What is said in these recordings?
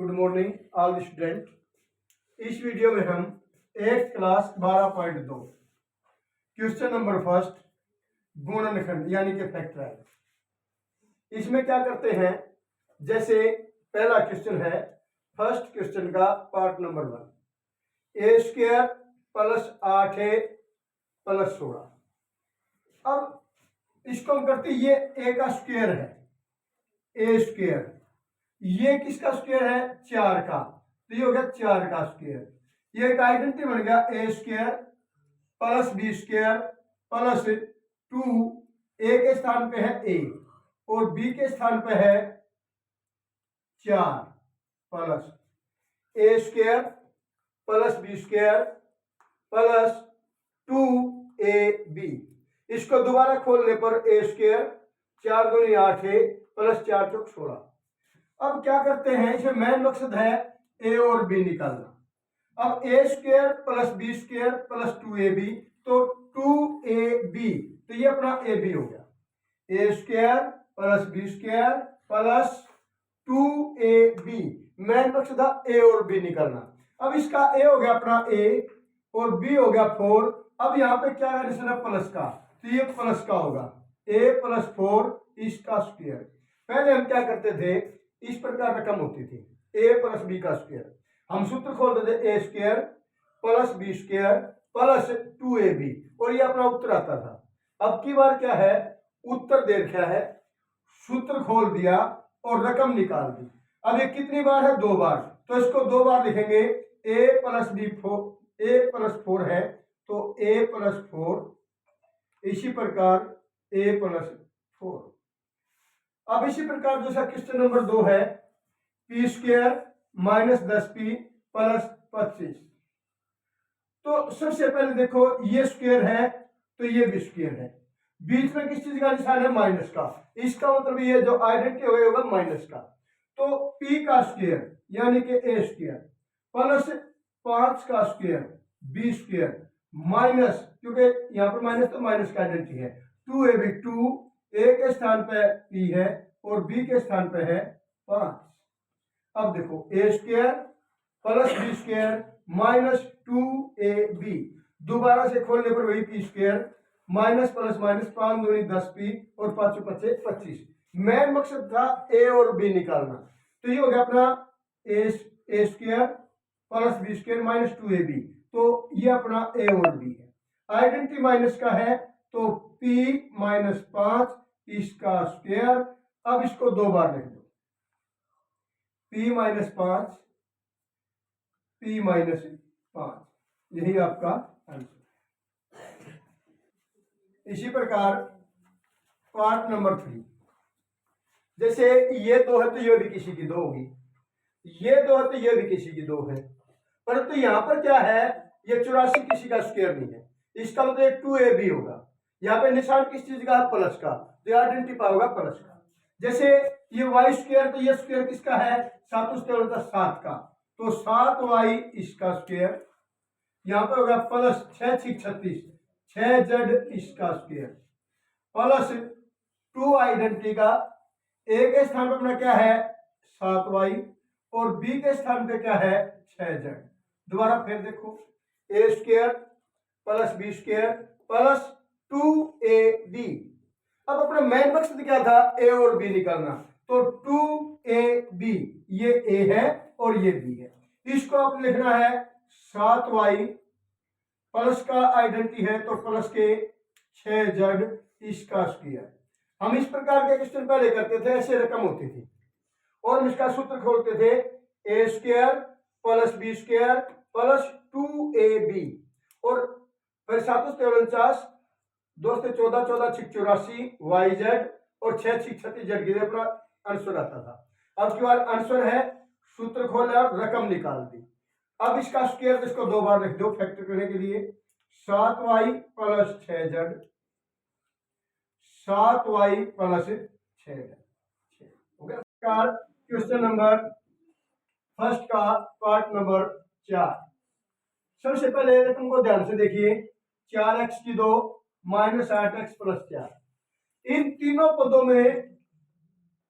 Good morning all student. इस video में हम 8th class 12.2 question number first गुणनखंड यानी कि फैक्टराइज। इसमें क्या करते हैं, जैसे पहला क्वेश्चन है, फर्स्ट क्वेश्चन का पार्ट नंबर 1 ए स्क्वायर प्लस 8a प्लस 16। अब इसको हम करते, ये ए का स्क्वायर है, ए स्क्वायर, ये किसका स्क्वायर है, 4 का, तो ये हो गया 4 का स्क्वायर। ये एक आइडेंटिटी बन गया A square plus B square plus 2, A के स्थान पे है ए और बी के स्थान पे है 4 plus A square plus B square plus 2ab। इसको दोबारा खोलने पर ए स्क्वायर 4 दूनी 8 प्लस 4 चौक 16। अब क्या करते हैं, इसमें मेन मकसद है ए और बी निकालना। अब A square plus B square plus 2ab, तो 2ab, तो ये अपना ए बी हो गया, A square plus B square plus 2ab। Main मकसद है ए और बी निकालना। अब इसका ए हो गया अपना ए और बी हो गया 4। अब यहाँ पे क्या एडिशन है, प्लस का, तो ये प्लस का होगा, ए प्लस 4 इसका स्क्वायर। पहले हम क्या करते थे, इस प्रकार रकम होती थी ए प्लस बी का स्क्वायर, हम सूत्र खोलते थे A square plus B square plus 2ab और ये अपना उत्तर आता था। अब की बार क्या है, उत्तर दे रखा है, सूत्र खोल दिया और रकम निकाल दी। अब ये कितनी बार है, 2 बार, तो इसको 2 बार लिखेंगे, ए प्लस बी 4, ए प्लस 4 है तो ए प्लस 4, इसी प्रकार ए प्लस 4। अब इसी प्रकार दूसरा क्वेश्चन नंबर 2 है, P square minus 10p plus 25। तो सबसे पहले देखो, ये स्क्वायर है तो ये भी स्क्वायर है, बीच में किस चीज का निशान है, माइनस का, इसका मतलब ये जो आइडेंटिटी होगा माइनस का। तो p का स्क्वायर यानी कि a स्क्वायर प्लस 5 का स्क्वायर b स्क्वायर माइनस, क्योंकि यहाँ पर माइनस तो माइनस का आइडेंटिटी है, 2ab, 2 a के स्थान पे p है और b के स्थान पे है 5। अब देखो a square plus b square minus 2ab, दोबारा से खोलने पर वही p square minus plus minus 5 दूनी 10p और 5 5 25। मेन मकसद था a और b निकालना, तो ये हो गया अपना a square plus b square minus 2ab, तो ये अपना a और b है। आइडेंटिटी माइनस का है तो p माइनस 5 इसका स्क्वायर। अब इसको 2 बार लिख दो, p माइनस 5, p माइनस 5, यही आपका आंसर। इसी प्रकार पार्ट नंबर 3, जैसे ये 2 है तो ये भी किसी की 2 होगी, ये 2 है तो ये भी किसी की 2 है, परंतु यहां पर क्या है, ये 84 किसी का स्क्वायर नहीं है, इसका मतलब 2ab होगा। यहाँ पे निशान किस चीज का है, प्लस का, तो आइडेंटिफाई होगा प्लस का। जैसे ये वाई स्क्वायर, तो ये स्क्वायर किसका है, 7 का, तो 7y इसका स्क्वायर। यहाँ पे होगा प्लस 6 6 36, 6z इसका स्क्वायर प्लस 2 आइडेंटिटी का, ए के स्थान पर अपना क्या है 7y और बी के स्थान पे क्या है 6z। दोबारा फिर देखो, A square plus B square plus 2ab। अब अपना मेन मकसद क्या था, ए और बी निकालना, तो 2ab, ये ए है और ये बी है। इसको आप लिखना है 7y प्लस का आइडेंटिटी है तो प्लस के 6z इसका स्क्वायर। हम इस प्रकार के क्वेश्चन पहले करते थे, ऐसे रकम होती थी और हम इसका सूत्र खोलते थे, A square plus B square plus 2ab और फिर 7 49, 2 से 14, 14 6 84 yz और 6 6 36 z गिरे, अपना आंसर आता था। अब की बार आंसर है, सूत्र खोला और रकम निकाल दी। अब इसका स्क्वायर, इसको 2 बार लिख दो फैक्टर करने के लिए, 7y plus 6z, 7y plus 6z हो गया। क्वेश्चन नंबर फर्स्ट का पार्ट नंबर 4। सबसे पहले रकम को ध्यान से देखिए, 4x की 2 माइनस 8x प्लस 4। इन तीनों पदों में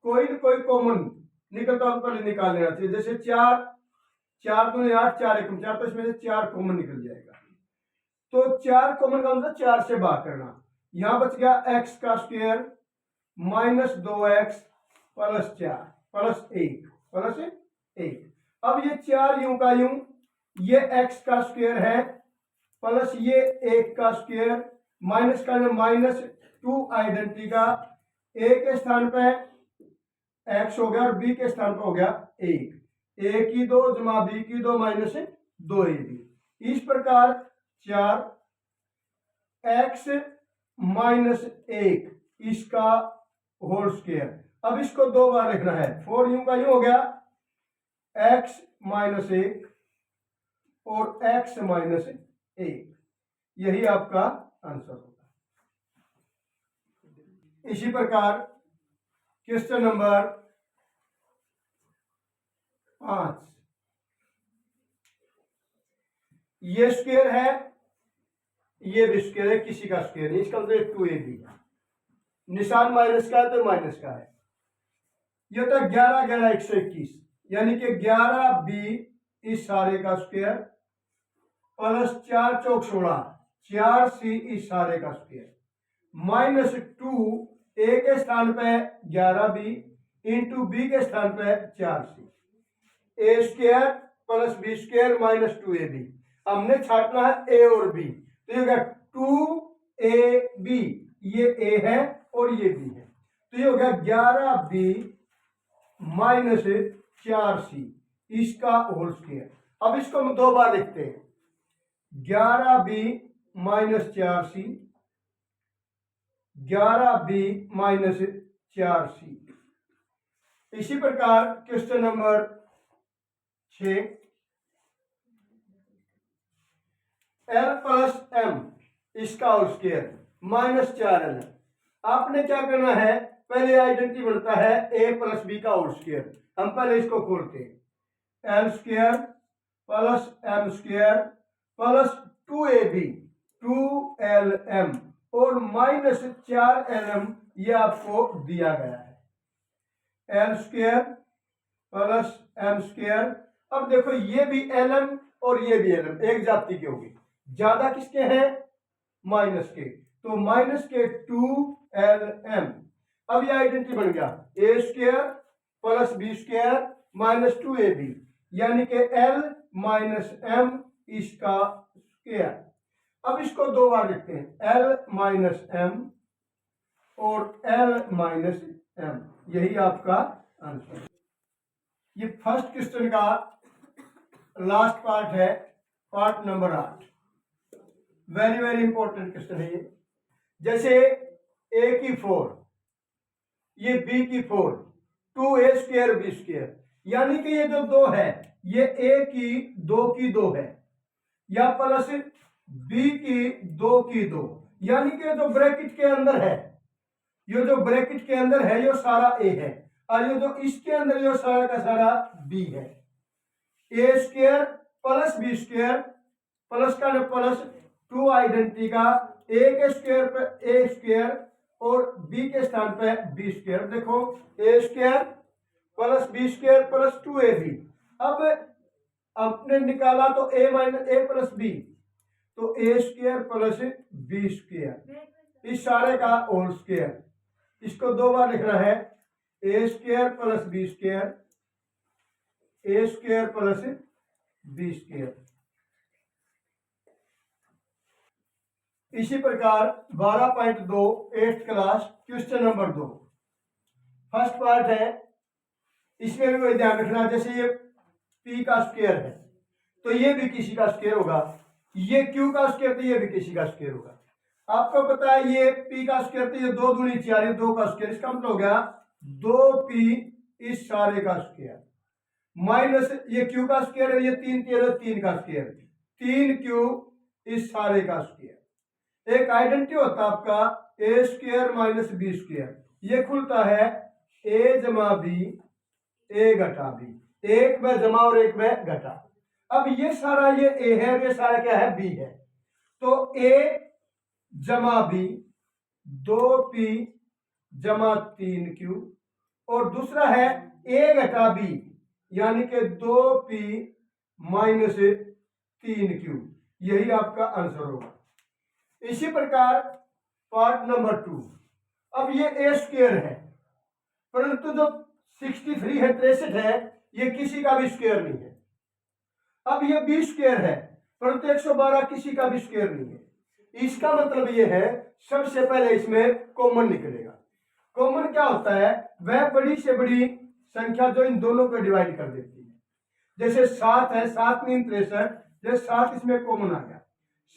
कोई न कोई कॉमन निकलता है पहले निकाल लेना चाहिए। जैसे 4 4 दूनी 8, 4 एकम 4, तो इसमें से 4 कॉमन निकल जाएगा। तो 4 कॉमन का मतलब 4 से भाग करना। यहां बच गया x का square minus 2x plus 4 plus 1। अब ये 4 यूं का यूं, ये x का स्क्वायर है प्लस ये 1 का स्क्वायर माइनस का माइनस 2 आइडेंटिटी का, a के स्थान पे x हो गया और b के स्थान पे हो गया 1। a की 2 जमा b की 2 माइनस 2ab। इस प्रकार 4x माइनस 1 इसका होल स्क्वायर। अब इसको 2 बार लिखना है। 4 यूं का यूं हो गया x माइनस 1 और x माइनस 1। यही आपका आंसर होगा। इसी प्रकार क्वेश्चन नंबर 5, ये स्क्वायर है, ये भी स्क्वायर है, किसी का स्क्वायर नहीं, इसका मतलब 2ab। निशान माइनस का है तो माइनस का है। ये तो 11 11 121, यानी कि 11b इस सारे का स्क्वायर प्लस 4 चौक 16 4c इस सारे का स्क्वायर माइनस 2 a के स्थान पे 11b इंटू b के स्थान पे 4c। a square plus b square minus 2ab। हमने छाटना है a और b, तो ये होगा 2ab, ये a है और ये b है, तो ये हो गया 11b माइनस 4c इसका होल स्क्वायर। अब इसको हम 2 बार लिखते हैं, 11b minus 4c, 11b minus 4c। इसी प्रकार question number 6, l plus m इसका होल स्क्वायर माइनस 4l। आपने क्या करना है, पहले आइडेंटिटी बनता है a प्लस b का होल स्क्वायर। हम पहले इसको खोलते हैं, l square plus m square plus 2ab 2lm और माइनस 4lm, ये आपको दिया गया है। l square plus m square. अब देखो ये भी lm और ये भी lm एक जाति के होगी, ज्यादा किसके हैं, माइनस के, तो माइनस के 2lm। अब ये आइडेंटिटी बन गया a square plus b square minus 2ab, यानी कि l माइनस m इसका स्क्वायर। अब इसको 2 बार लिखते हैं, l माइनस m और l माइनस m, यही आपका आंसर। ये फर्स्ट क्वेश्चन का लास्ट पार्ट है, part number 8। Very very important question है ये। जैसे a की 4, ये b की 4, 2a स्क्वायर b स्क्वायर, यानी कि ये जो 2 है ये a की 2 की 2 है, या प्लस b की 2 की 2, यानी कि जो ब्रैकेट के अंदर है, ये जो ब्रैकेट के अंदर है ये सारा a है, और ये जो इसके अंदर ये सारा का सारा b है। a square plus b square plus का प्लस 2 आइडेंटिटी का, a के स्क्वायर पे a स्क्वायर और b के स्थान पे b स्क्वायर। देखो a square plus b square plus 2ab। अब आपने निकाला तो a minus a plus b, तो a square plus b square इस सारे का होल स्क्वायर। इसको 2 बार लिखना है, a square plus b square, a square plus b square. इसी प्रकार 12.2 8th class question number 2, first part है, इसमें भी वही ध्यान रखना। जैसे ये p का स्क्वायर है तो ये भी किसी का स्क्वायर होगा, ये q का स्क्वायर तो ये भी किसी का स्क्वायर होगा। आपको पता है ये p का स्क्वायर तो ये 2 दूनी 4, ये 2 का स्क्वायर, इसका मतलब हो गया 2p इस सारे का स्क्वायर माइनस ये q का स्क्वायर है, ये 3 13 3 का स्क्वायर 3q इस सारे का स्क्वायर। एक आइडेंटिटी होता है आपका a square minus b square, ये खुलता है a जमा b a घटा b, एक में जमा और एक में घटा। अब ये सारा ये a है, ये सारा क्या है, b है, तो a जमा b 2p जमा 3q, और दूसरा है ए घटा बी यानी कि 2p माइनस 3q, यही आपका आंसर होगा। इसी प्रकार पार्ट नंबर 2, अब ये ए स्क्वायर है, परंतु जो 63 है 63 है, ये किसी का भी स्क्वायर नहीं है। अब ये बी स्क्वायर है, परंतु 112 किसी का भी स्क्वायर नहीं है। इसका मतलब ये है सबसे पहले इसमें कॉमन निकलेगा। कॉमन क्या होता है? वह बड़ी से बड़ी संख्या जो इन दोनों को डिवाइड कर देती है। जैसे 7 है, 7 नीम 63, जैसे 7 इसमें कॉमन आ गया,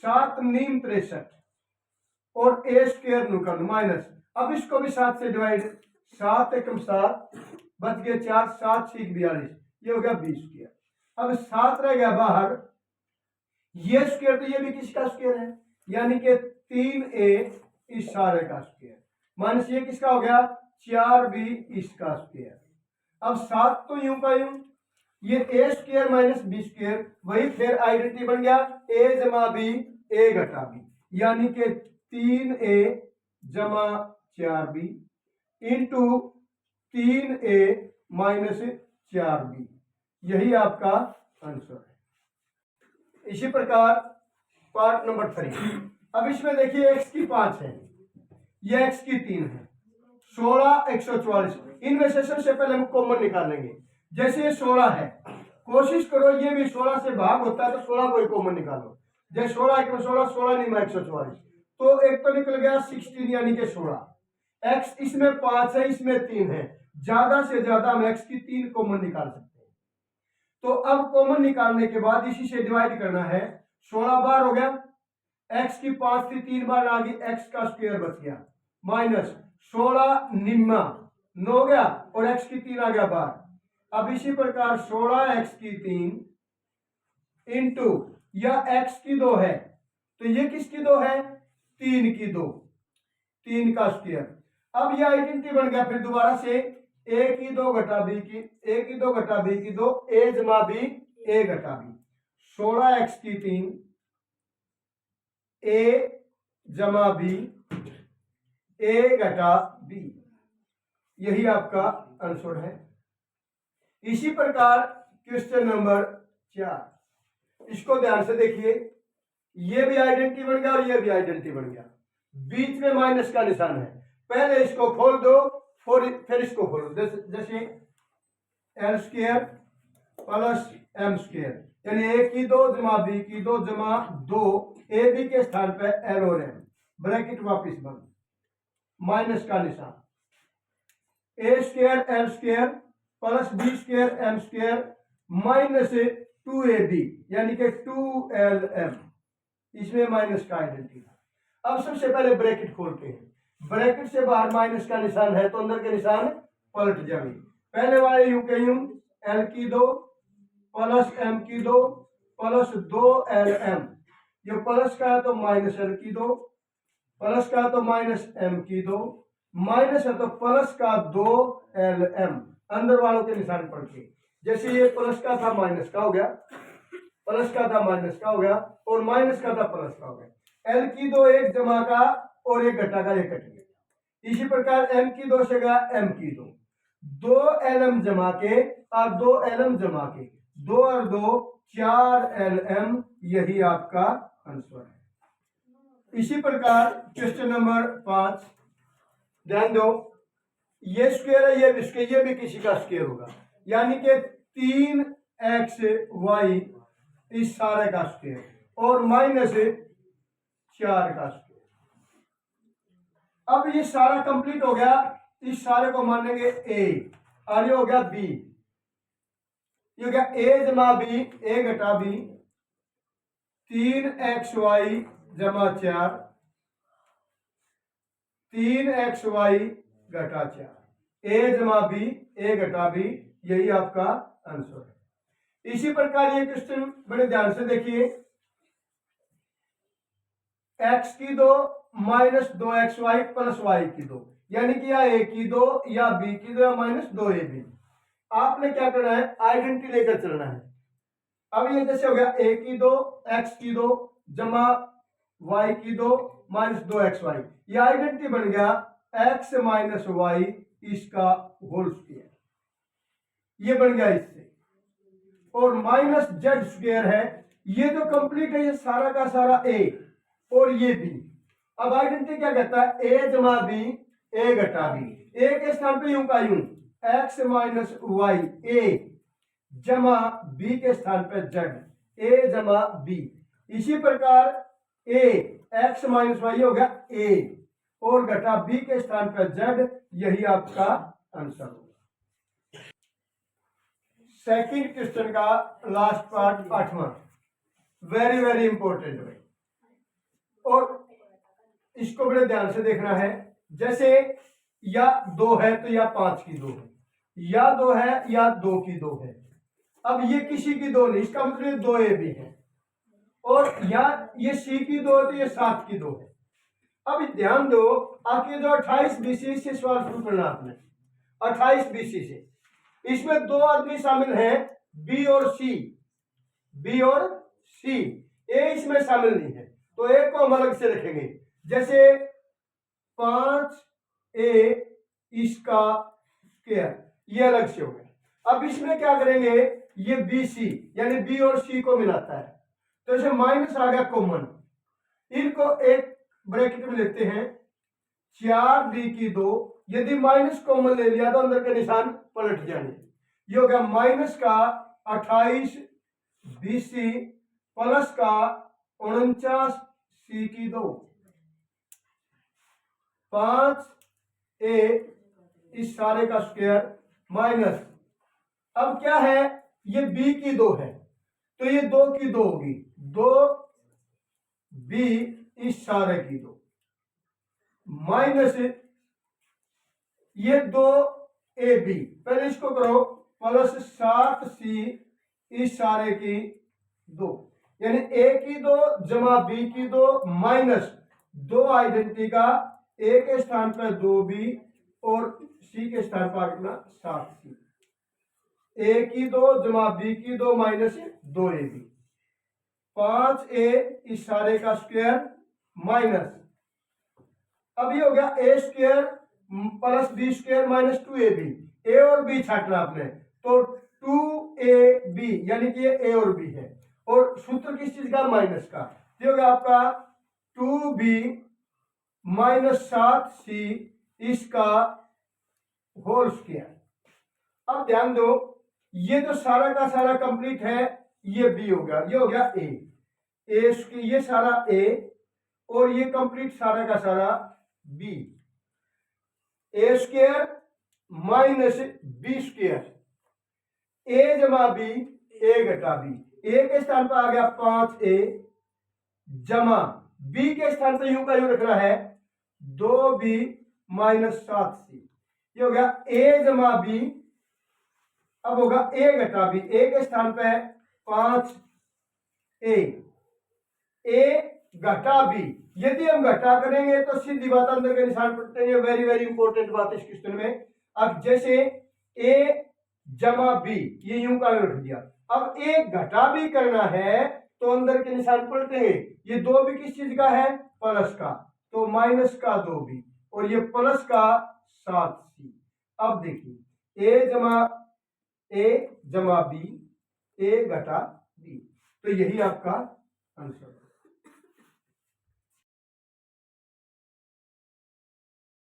7 नीम 63 और ए स्क्वायर निकल माइनस, अब इसको भी 7 से डिवाइड, 7 एकम 7 बच गए 4, 7 6 42, ये हो गया 20 स्क्वायर। अब 7 रह गया बाहर, ये स्क्वायर तो ये भी किसका स्क्वायर है, यानी कि 3a इस सारे का स्क्वायर माइनस ये किसका हो गया 4b इसका स्क्वायर। अब 7 तो यूं का यूं, ये a square minus b square, वही फिर आइडेंटिटी बन गया a जमा b a घटा b, यानी कि 3a जमा 4b into 3a minus 4b, यही आपका आंसर है। इसी प्रकार पार्ट नंबर 3, अब इसमें देखिए x की 5 है, ये x की 3 है, 16 144, इनमें से सबसे पहले हम कॉमन निकालेंगे। जैसे ये 16 है, कोशिश करो ये भी 16 से भाग होता है तो 16 को ही कॉमन निकालो। जैसे 16 1 16, 16 नहीं 144, तो एक तो निकल गया 16 यानी कि 16, x इसमें 5 है इसमें 3 है, ज्यादा से ज्यादा हम x की 3 कॉमन निकाल सकते हैं। तो अब कॉमन निकालने के बाद इसी से डिवाइड करना है, 16 बार हो गया, x की 5 थी 3 बार आ गई, x का स्क्वायर बच गया, माइनस 16 निम्मा 9 हो गया और x की 3 आ गया बाहर। अब इसी प्रकार 16 x की 3 इंटू या x की 2 है तो ये किसकी 2 है 3 की 2, 3 का स्क्वायर। अब ये आइडेंटिटी बन गया, फिर दोबारा से a की 2 घटा b की, a की 2 घटा b की 2, a जमा b a घटा b, 16 x की 3 a जमा b a घटा b, यही आपका आंसर है। इसी प्रकार क्वेश्चन नंबर 4, इसको ध्यान से देखिए, ये भी आइडेंटिटी बन गया और ये भी आइडेंटिटी बन गया, बीच में माइनस का निशान है, पहले इसको खोल दो फिर इसको खोलो। जैसे L square plus M square, यानी ए की 2 जमा बी की 2 जमा 2, ए बी के स्थान पर एल और एम, ब्रैकेट वापिस बंद, माइनस का निशान, A square L square plus B square M square minus 2ab यानी कि 2lm, इसमें माइनस का आइडेंटिटी था। अब सबसे पहले ब्रैकेट खोलते हैं, ब्रैकेट से बाहर माइनस का निशान है तो अंदर के निशान पलट जाएंगे। पहले वाले यूं के यूं, एल की 2 प्लस एम की 2 प्लस 2lm, ये प्लस का है तो माइनस एल की 2, प्लस का तो माइनस एम की 2, माइनस है तो प्लस का 2lm, अंदर वालों के निशान पड़ के, जैसे ये प्लस का था माइनस का हो गया, प्लस का था माइनस का हो गया और माइनस का था प्लस का हो गया। एल की 2 एक जमा का और एक घटा का, एक कट गया। इसी प्रकार एम की 2 से गया एम की 2, 2lm जमा के और 2lm जमा के, 2 और 2 4lm, यही आपका आंसर है। इसी प्रकार क्वेश्चन नंबर 5, ध्यान दो, ये स्क्वायर है ये भी स्क्वायर, ये भी किसी का स्क्वायर होगा, यानी कि 3xy इस सारे का स्क्वायर और माइनस 4 का स्क्वायर। अब ये सारा कंप्लीट हो गया, इस सारे को मानेंगे a और ये हो गया b, ये हो गया a जमा b a घटा b, 3xy जमा 4, 3xy घटा 4, a जमा b a घटा b, यही आपका आंसर है। इसी प्रकार ये क्वेश्चन बड़े ध्यान से देखिए, x की 2 माइनस 2xy प्लस y की 2, यानी कि या a की 2 या b की 2 या माइनस 2ab, आपने क्या करना है आइडेंटिटी लेकर चलना है। अब ये जैसे हो गया a की 2 x की 2 जमा y की 2 माइनस 2xy, ये आइडेंटिटी बन गया x माइनस y इसका होल स्क्वायर। ये बन गया इससे, और माइनस जेड स्क्वायर है, ये जो कंप्लीट है ये सारा का सारा ए और ये बी। अब आइडेंटिटी क्या कहता है, ए जमा बी ए घटा बी, ए के स्थान पे यूं का यूं एक्स माइनस वाई ए जमा बी के स्थान पे जेड ए जमा बी। इसी प्रकार ए एक्स माइनस वाई हो गया ए और घटा बी के स्थान पर जेड, यही आपका आंसर होगा। सेकंड क्वेश्चन का लास्ट पार्ट 8वां, वेरी वेरी इंपॉर्टेंट भाई, और इसको बड़े ध्यान से देखना है। जैसे या 2 है तो या 5 की 2 है, या 2 है या 2 की 2 है। अब ये किसी की 2 नहीं, इसका मतलब 2 ए भी है, और या ये सी की 2 है तो ये 7 की 2 है। अब ध्यान दो, आपके जो 28 बीसी से सवाल शुरू करना आपने, 28 बीसी से, इसमें 2 आदमी शामिल हैं बी और सी, बी और सी, ए इसमें शामिल नहीं है, तो ए को हम अलग से रखेंगे। जैसे 5a इसका स्क्वायर, ये अलग से हो गया। अब इसमें क्या करेंगे, ये बी सी यानी बी और सी को मिलाता है, तो इसे माइनस आ गया कॉमन, इनको एक ब्रैकेट में लेते हैं, 4b की 2, यदि माइनस कॉमन ले लिया तो अंदर के निशान पलट जाएंगे। ये हो गया माइनस का 28 बीसी प्लस का 49 सी की 2, 5a इस सारे का स्क्वायर माइनस, अब क्या है, ये b की 2 है तो ये 2 की 2 होगी, 2b इस सारे की 2 माइनस ये 2ab, पहले इसको करो, प्लस 7c इस सारे की 2, यानी a की 2 जमा b की 2 माइनस 2 आइडेंटिटी का, a के स्थान पर 2b और c के स्थान पर कितना 7c, a की 2 जमा b की 2 माइनस 2ab, 5a इस सारे का स्क्वायर माइनस, अब ये हो गया a square plus B square minus 2ab, a और b छाटना आपने, तो 2ab यानी कि ये a और b है, और सूत्र किस चीज का, माइनस का, ये हो गया आपका 2b माइनस 7c इसका होल स्क्वायर। अब ध्यान दो, ये जो सारा का सारा कंप्लीट है ये b हो गया, ये हो गया a, ये सारा a और ये कंप्लीट सारा का सारा b, a square minus b square, a जमा b a घटा b, a के स्थान पर आ गया 5a जमा b के स्थान पर यूं का यूं रखना है 2b माइनस 7c, ये हो गया a जमा b, अब होगा a घटा b, a के स्थान पे 5a, a घटा b, यदि हम घटा करेंगे तो सीधी बात अंदर के निशान पलटेंगे, वेरी वेरी इंपॉर्टेंट बात इस क्वेश्चन में। अब जैसे a जमा b, ये यूं का रख दिया, अब a घटा b करना है तो अंदर के निशान पलटेंगे, ये 2b किस चीज का है, प्लस का, तो माइनस का 2b और ये प्लस का 7c। अब देखिए a जमा b a घटा b, तो यही आपका आंसर।